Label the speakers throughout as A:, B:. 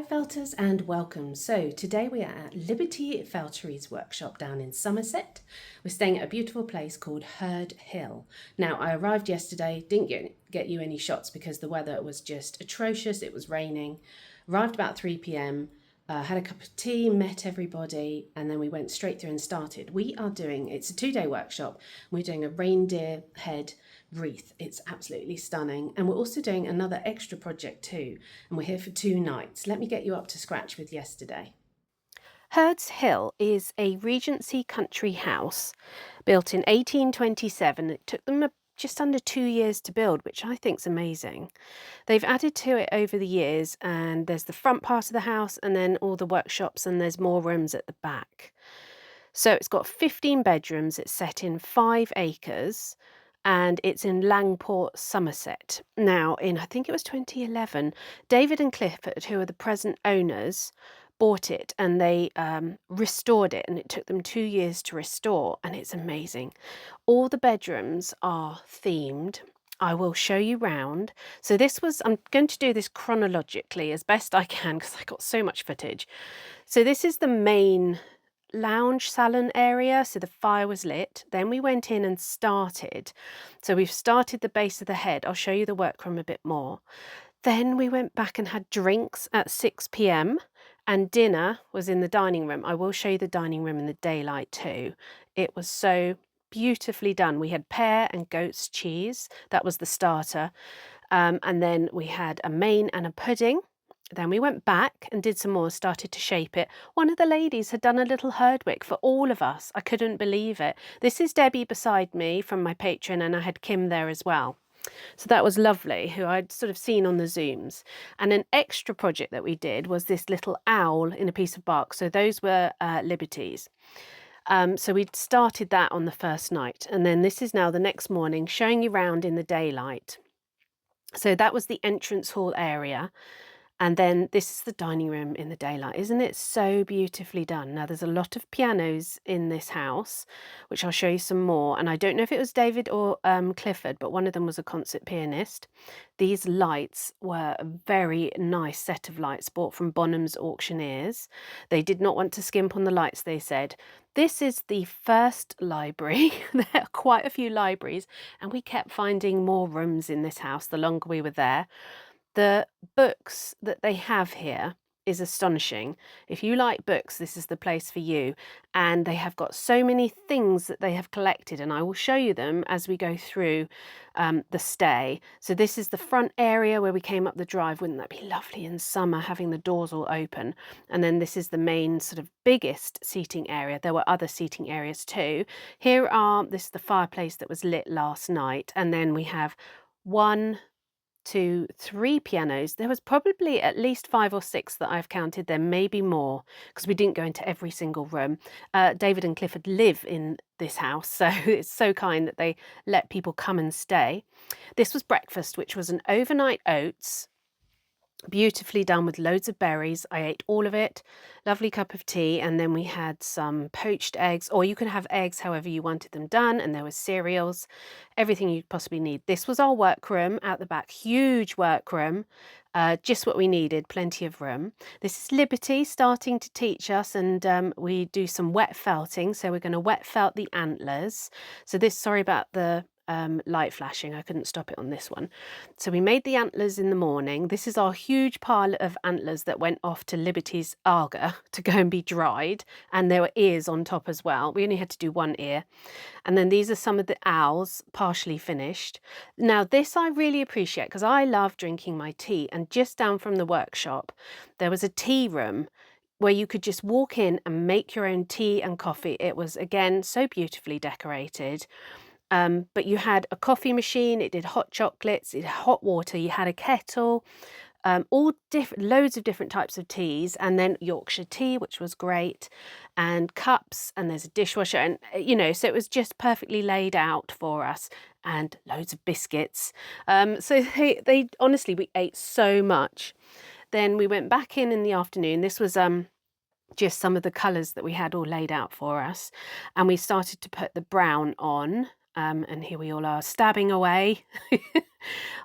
A: Hi Felters and welcome. So today we are at Liberty Felterie's workshop down in Somerset. We're staying at a beautiful place called Herd Hill. Now I arrived yesterday, didn't get you any shots because the weather was just atrocious. It was raining. Arrived about 3 p.m. Had a cup of tea, met everybody, and then we went straight through and started. It's a 2-day workshop. We're doing a reindeer head wreath. It's absolutely stunning. And we're also doing another extra project too. And we're here for 2 nights. Let me get you up to scratch with yesterday.
B: Herd's Hill is a Regency country house built in 1827. It took them just under 2 years to build, which I think is amazing. They've added to it over the years, and there's the front part of the house and then all the workshops, and there's more rooms at the back. So it's got 15 bedrooms. It's set in 5 acres and it's in Langport, Somerset. Now, I think it was 2011, David and Clifford, who are the present owners, bought it and they restored it, and it took them 2 years to restore, and it's amazing. All the bedrooms are themed. I will show you round. So I'm going to do this chronologically as best I can because I got so much footage. So this is the main lounge salon area, so the fire was lit. Then we went in and started. So we've started the base of the head. I'll show you the workroom a bit more. Then we went back and had drinks at 6 p.m. and dinner was in the dining room. I will show you the dining room in the daylight too. It was so beautifully done. We had pear and goat's cheese. That was the starter. And then we had a main and a pudding. Then we went back and did some more, started to shape it. One of the ladies had done a little herdwick for all of us. I couldn't believe it. This is Debbie beside me from my Patreon, and I had Kim there as well. So that was lovely, who I'd sort of seen on the Zooms. And an extra project that we did was this little owl in a piece of bark. So those were Liberties. So we'd started that on the first night. And then this is now the next morning, showing you round in the daylight. So that was the entrance hall area. And then this is the dining room in the daylight. Isn't it so beautifully done? Now, there's a lot of pianos in this house, which I'll show you some more. And I don't know if it was David or Clifford, but one of them was a concert pianist. These lights were a very nice set of lights bought from Bonham's Auctioneers. They did not want to skimp on the lights, they said. This is the first library. There are quite a few libraries, and we kept finding more rooms in this house the longer we were there. The books that they have here is astonishing. If you like books, this is the place for you. And they have got so many things that they have collected, and I will show you them as we go through the stay. So this is the front area where we came up the drive. Wouldn't that be lovely in summer, having the doors all open? And then this is the main sort of biggest seating area. There were other seating areas too. This is the fireplace that was lit last night. And then we have 1, 2, 3 pianos. There was probably at least 5 or 6 that I've counted. There may be more because we didn't go into every single room. David and Clifford live in this house, so it's so kind that they let people come and stay. This was breakfast, which was an overnight oats, beautifully done with loads of berries. I ate all of it. Lovely cup of tea, and then we had some poached eggs, or you could have eggs however you wanted them done, and there was cereals, everything you'd possibly need. This was our workroom out the back, huge workroom, just what we needed, plenty of room. This is Liberty starting to teach us, and we do some wet felting, so we're going to wet felt the antlers. So sorry about the light flashing, I couldn't stop it on this one. So we made the antlers in the morning. This is our huge pile of antlers that went off to Liberty's Aga to go and be dried, and there were ears on top as well. We only had to do 1 ear. And then these are some of the owls, partially finished. Now this I really appreciate because I love drinking my tea, and just down from the workshop there was a tea room where you could just walk in and make your own tea and coffee. It was, again, so beautifully decorated. But you had a coffee machine, it did hot chocolates, it had hot water, you had a kettle, loads of different types of teas, and then Yorkshire tea, which was great, and cups, and there's a dishwasher, and so it was just perfectly laid out for us, and loads of biscuits. So they honestly, we ate so much. Then we went back in the afternoon. This was just some of the colours that we had all laid out for us, and we started to put the brown on. And here we all are stabbing away.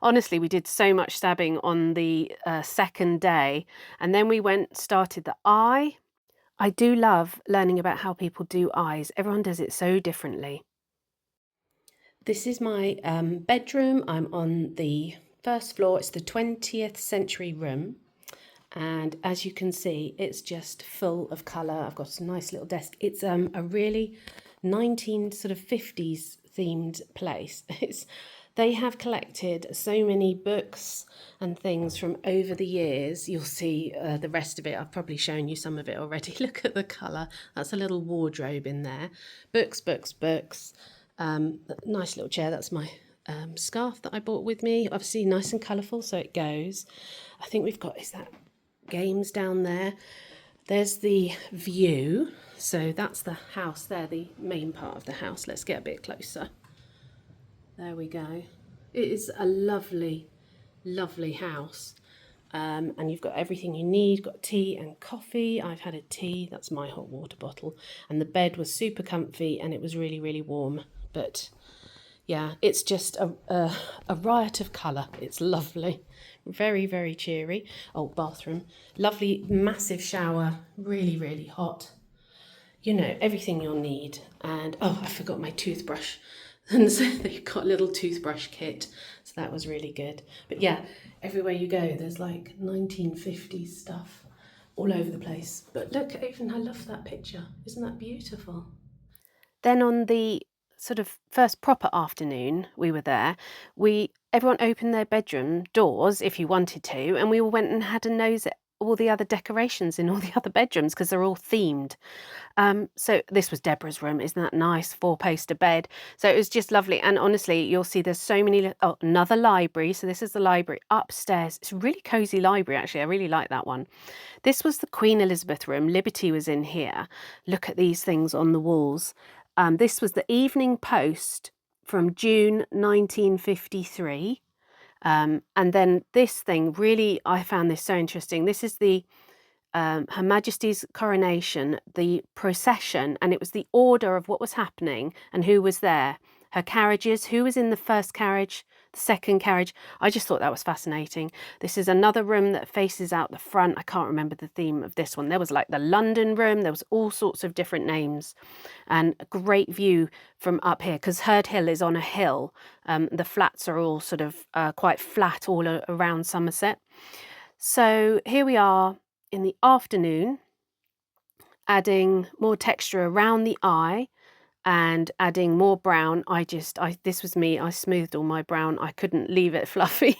B: Honestly, we did so much stabbing on the second day, and then we started the eye. I do love learning about how people do eyes. Everyone does it so differently.
A: This is my bedroom. I'm on the first floor. It's the 20th century room. And as you can see, it's just full of colour. I've got a nice little desk. It's a really 50s themed place. They have collected so many books and things from over the years. You'll see the rest of it. I've probably shown you some of it already. Look at the colour. That's a little wardrobe in there. Books, books, books. Nice little chair. That's my scarf that I bought with me. Obviously nice and colourful, so it goes. I think we've got, is that games down there? There's the view. So that's the house there, the main part of the house. Let's get a bit closer. There we go. It is a lovely, lovely house. And you've got everything you need. Got tea and coffee. I've had a tea. That's my hot water bottle. And the bed was super comfy and it was really, really warm. But yeah, it's just a riot of colour. It's lovely. Very, very cheery. Oh, bathroom. Lovely, massive shower. Really, really hot. You know, everything you'll need. And, oh, I forgot my toothbrush. And so they've got a little toothbrush kit. So that was really good. But yeah, everywhere you go, there's like 1950s stuff all over the place. But look, even I love that picture. Isn't that beautiful?
B: Then on the sort of first proper afternoon we were there, everyone opened their bedroom doors if you wanted to, and we all went and had a nose at all the other decorations in all the other bedrooms because they're all themed. So this was Deborah's room. Isn't that nice? 4-poster bed. So it was just lovely. And honestly, you'll see there's so many. Oh, another library. So this is the library upstairs. It's a really cozy library, actually. I really like that one. This was the Queen Elizabeth room. Liberty was in here. Look at these things on the walls. This was the Evening Post from June 1953. And then this thing, really, I found this so interesting. This is the Her Majesty's coronation, the procession, and it was the order of what was happening and who was there. Her carriages, who was in the first carriage, the second carriage. I just thought that was fascinating. This is another room that faces out the front. I can't remember the theme of this one. There was like the London room. There was all sorts of different names, and a great view from up here because Herd Hill is on a hill. The flats are all sort of quite flat all around Somerset. So here we are in the afternoon, adding more texture around the eye and adding more brown. This was me. I smoothed all my brown. I couldn't leave it fluffy.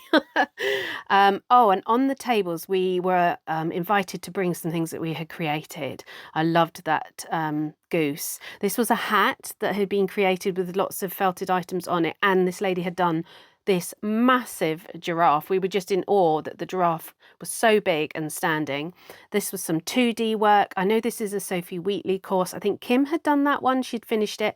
B: Oh, and on the tables, we were invited to bring some things that we had created. I loved that goose. This was a hat that had been created with lots of felted items on it, and this lady had done this massive giraffe. We were just in awe that the giraffe was so big and standing. This was some 2D work. I know this is a Sophie Wheatley course. I think Kim had done that one. She'd finished it.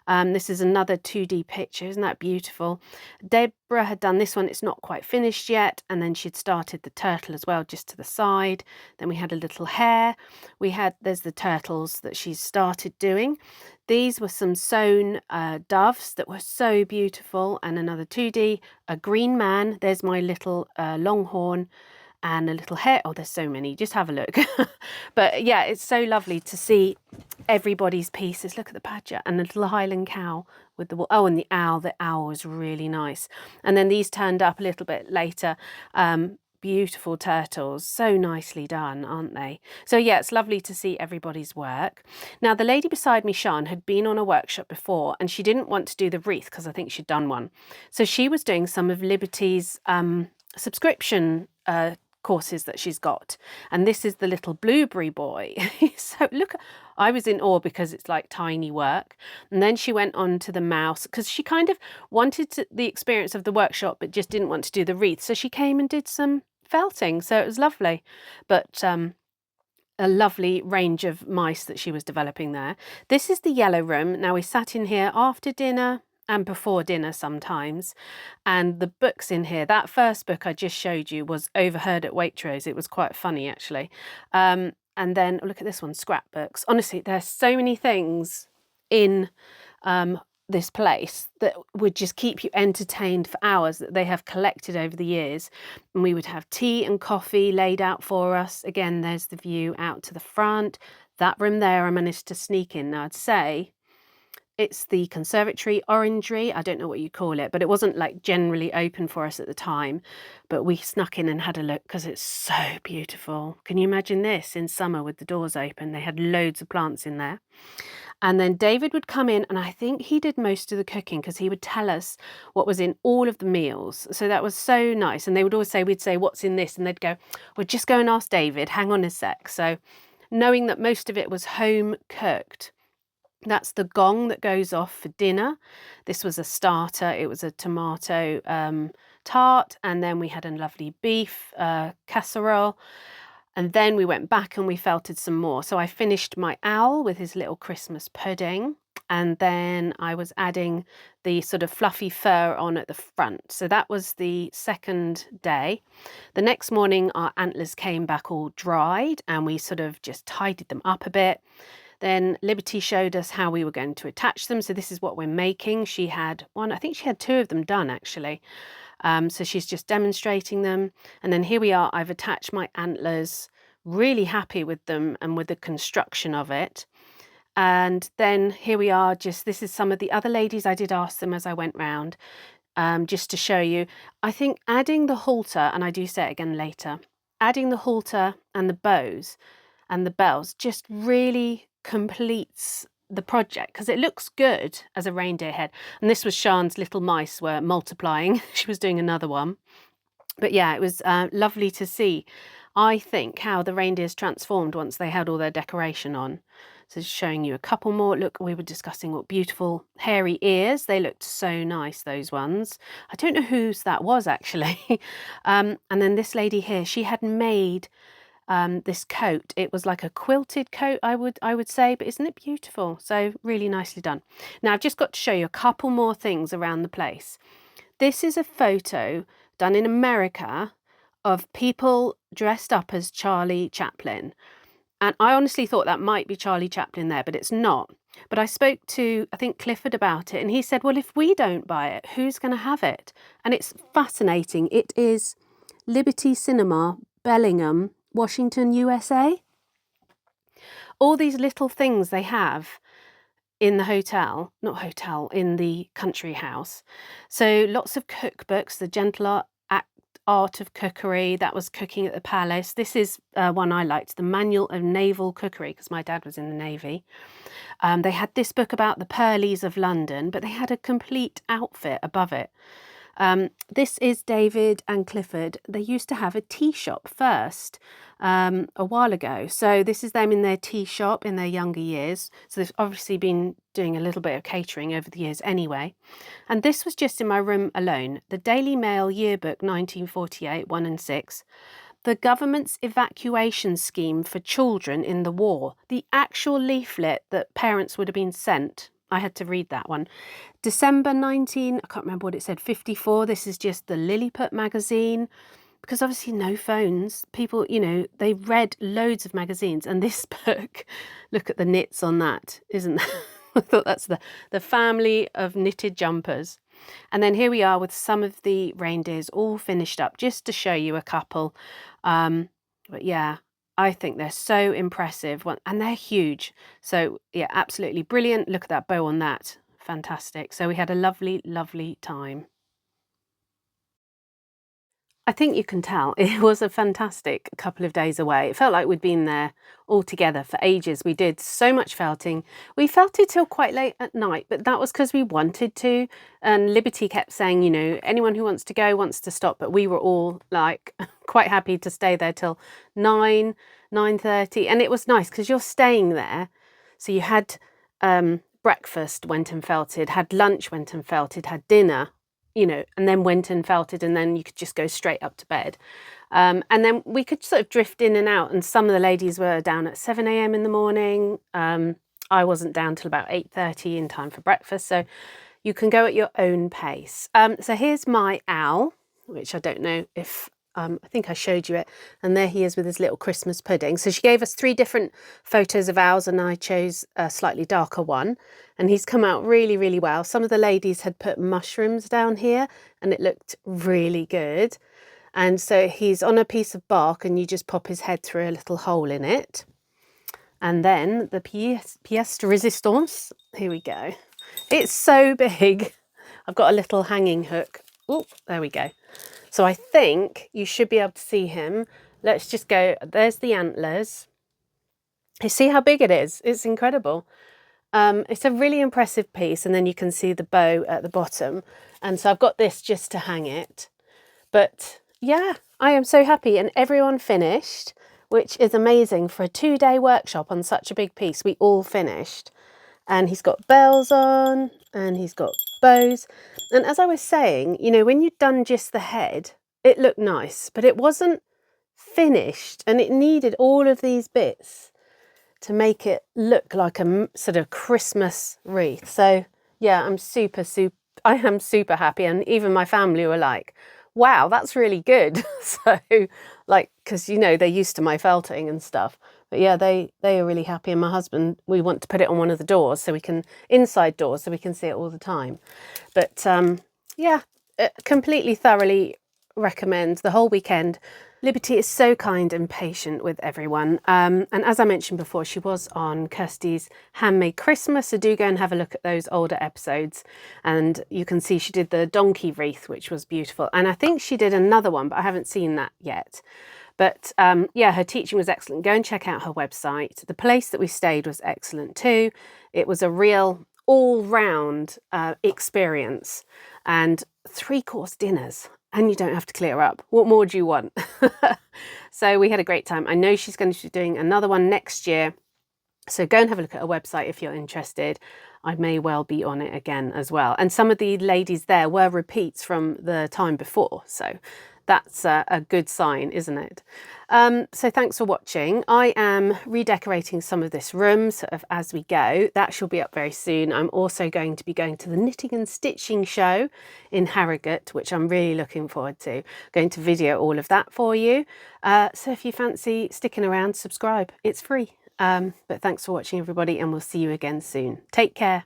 B: This is another 2D picture. Isn't that beautiful? Deborah had done this one. It's not quite finished yet. And then she'd started the turtle as well, just to the side. Then we had a little hare. There's the turtles that she's started doing. These were some sewn doves that were so beautiful, and another 2D, a green man. There's my little longhorn and a little hare. Oh, there's so many. Just have a look. But yeah, it's so lovely to see everybody's pieces. Look at the badger and the little Highland cow with the and the owl. The owl was really nice. And then these turned up a little bit later. Beautiful turtles, so nicely done, aren't they? So yeah, it's lovely to see everybody's work. Now the lady beside me, Sian, had been on a workshop before, and she didn't want to do the wreath because I think she'd done one. So she was doing some of Liberty's subscription courses that she's got, and this is the little blueberry boy. So look, I was in awe because it's like tiny work. And then she went on to the mouse because she kind of wanted the experience of the workshop but just didn't want to do the wreath, so she came and did some felting, so it was lovely. But a lovely range of mice that she was developing there. This is the yellow room. Now we sat in here after dinner and before dinner sometimes, and the books in here, that first book I just showed you was Overheard at Waitrose. It was quite funny actually. And then look at this one, scrapbooks. Honestly, there's so many things in this place that would just keep you entertained for hours, that they have collected over the years. And we would have tea and coffee laid out for us. Again, there's the view out to the front. That room there, I managed to sneak in. Now, I'd say it's the conservatory orangery. I don't know what you call it, but it wasn't like generally open for us at the time. But we snuck in and had a look because it's so beautiful. Can you imagine this in summer with the doors open? They had loads of plants in there. And then David would come in, and I think he did most of the cooking because he would tell us what was in all of the meals. So that was so nice. And they would always say, we'd say, what's in this? And they'd go, well, just go and ask David, hang on a sec. So knowing that most of it was home cooked. That's the gong that goes off for dinner. This was a starter. It was a tomato tart. And then we had a lovely beef casserole. And then we went back and we felted some more. So I finished my owl with his little Christmas pudding. And then I was adding the sort of fluffy fur on at the front. So that was the second day. The next morning, our antlers came back all dried and we sort of just tidied them up a bit. Then Liberty showed us how we were going to attach them. So this is what we're making. She had one, I think she had two of them done actually. So she's just demonstrating them. And then here we are, I've attached my antlers, really happy with them and with the construction of it. And then here we are, just this is some of the other ladies. I did ask them as I went round, just to show you. I think adding the halter, and I do say it again later, adding the halter and the bows and the bells just really completes the project because it looks good as a reindeer head. And this was Sian's little mice were multiplying. She was doing another one. But yeah, it was lovely to see, I think, how the reindeers transformed once they had all their decoration on. So showing you a couple more. Look, we were discussing what beautiful hairy ears. They looked so nice, those ones. I don't know whose that was actually. And then this lady here, she had made this coat. It was like a quilted coat, I would say, but isn't it beautiful? So really nicely done. Now I've just got to show you a couple more things around the place. This is a photo done in America of people dressed up as Charlie Chaplin. And I honestly thought that might be Charlie Chaplin there, but it's not. But I spoke to, I think, Clifford about it, and he said, well, if we don't buy it, who's going to have it? And it's fascinating. It is Liberty Cinema, Bellingham, Washington, USA. All these little things they have in the hotel, in the country house. So lots of cookbooks, the gentle art of cookery, that was cooking at the palace. This is one I liked, the Manual of Naval Cookery, because my dad was in the Navy. They had this book about the Pearlies of London, but they had a complete outfit above it. This is David and Clifford. They used to have a tea shop first a while ago. So this is them in their tea shop in their younger years. So they've obviously been doing a little bit of catering over the years anyway. And this was just in my room alone. The Daily Mail Yearbook 1948, 1 and 6. The government's evacuation scheme for children in the war. The actual leaflet that parents would have been sent. I had to read that one. December 19, I can't remember what it said, 54. This is just the Lilliput magazine. Because obviously no phones. People, they read loads of magazines. And this book, look at the knits on that, isn't that? I thought that's the family of knitted jumpers. And then here we are with some of the reindeers all finished up, just to show you a couple. But yeah, I think they're so impressive, and they're huge. So yeah, absolutely brilliant. Look at that bow on that. Fantastic. So we had a lovely, lovely time. I think you can tell it was a fantastic couple of days away. It felt like we'd been there all together for ages. We did so much felting. We felted till quite late at night, but that was because we wanted to. And Liberty kept saying, anyone who wants to go wants to stop. But we were all like quite happy to stay there till 9:30. And it was nice because you're staying there. So you had breakfast, went and felted, had lunch, went and felted, had dinner, and then went and felted, and then you could just go straight up to bed. And then we could sort of drift in and out, and some of the ladies were down at 7 a.m. in the morning. I wasn't down till about 8:30 in time for breakfast, so you can go at your own pace. So here's my owl, which I don't know if I think I showed you it. And there he is with his little Christmas pudding. So she gave us 3 different photos of ours and I chose a slightly darker one. And he's come out really, really well. Some of the ladies had put mushrooms down here and it looked really good. And so he's on a piece of bark and you just pop his head through a little hole in it. And then the pièce de résistance, here we go. It's so big. I've got a little hanging hook. Oh, there we go. So I think you should be able to see him. Let's just go, there's the antlers. You see how big it is? It's incredible. It's a really impressive piece, and then you can see the bow at the bottom. And so I've got this just to hang it. But yeah, I am so happy, and everyone finished, which is amazing for a 2-day workshop on such a big piece. We all finished. And he's got bells on and he's got bows. And as I was saying, you know, when you'd done just the head, it looked nice, but it wasn't finished and it needed all of these bits to make it look like a sort of Christmas wreath. So yeah, I am super happy. And even my family were like, wow, that's really good. So like, because, you know, they're used to my felting and stuff. But yeah, they are really happy. And my husband, we want to put it on one of the doors so we can, inside doors, so we can see it all the time. But yeah, completely thoroughly recommend the whole weekend. Liberty is so kind and patient with everyone. And as I mentioned before, she was on Kirsty's Handmade Christmas. So do go and have a look at those older episodes. And you can see she did the donkey wreath, which was beautiful. And I think she did another one, but I haven't seen that yet. But yeah, her teaching was excellent. Go and check out her website. The place that we stayed was excellent too. It was a real all-round experience, and 3-course dinners, and you don't have to clear up. What more do you want? So we had a great time. I know she's going to be doing another one next year. So go and have a look at her website if you're interested. I may well be on it again as well. And some of the ladies there were repeats from the time before. So that's a good sign, isn't it? So thanks for watching. I am redecorating some of this room sort of as we go. That shall be up very soon. I'm also going to be going to the knitting and stitching show in Harrogate, which I'm really looking forward to. Going to video all of that for you. So if you fancy sticking around, subscribe. It's free. But thanks for watching, everybody, and we'll see you again soon. Take care.